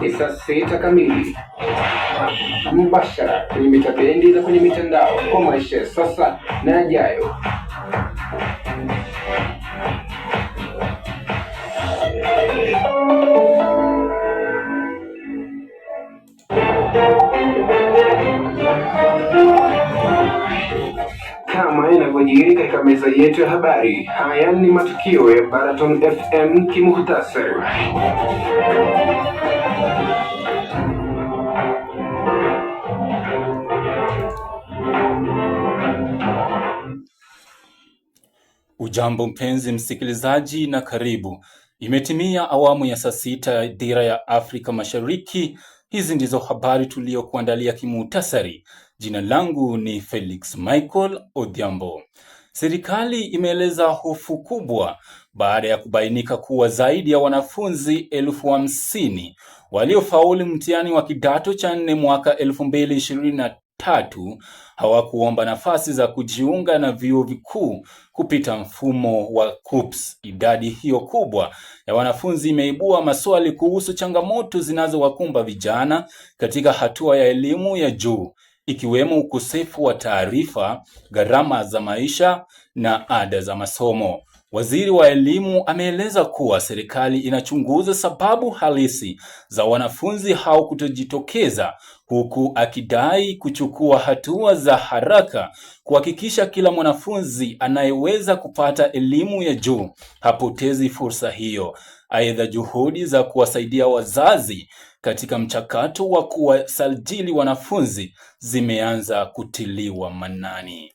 Ni saa 6 kamili mbashara kwenye mitabendi na kwenye mitandao kwa maisha sasa na yajayo. Kama inavyojiri katika meza yetu ya habari, haya ni matukio ya Baraton FM kimuhtasari. Ujambo mpenzi msikilizaji na karibu. Imetimia awamu ya saa 6 ya Dira ya Afrika Mashariki. Hizi ndizo habari tuliokuandalia kimuhtasari. Jina langu ni Felix Michael Odhiambo. Serikali imeeleza hofu kubwa baada ya kubainika kuwa zaidi ya wanafunzi 50,000 waliofaulu mtihani wa kidato cha 4 mwaka 2023 hawakuomba nafasi za kujiunga na vyuo vikuu kupita mfumo wa KUCCPS. Idadi hiyo kubwa ya wanafunzi imeibua maswali kuhusu changamoto zinazowakumba vijana katika hatua ya elimu ya juu, ikiwemo ukosefu wa taarifa, gharama za maisha na ada za masomo. Waziri wa elimu ameeleza kuwa serikali inachunguza sababu halisi za wanafunzi hao kutojitokeza, huku akidai kuchukua hatua za haraka kuhakikisha kila mwanafunzi anayeweza kupata elimu ya juu hapotezi fursa hiyo. Aidha, juhudi za kuwasaidia wazazi katika mchakato wa kuwasajili wanafunzi zimeanza kutiliwa maanani.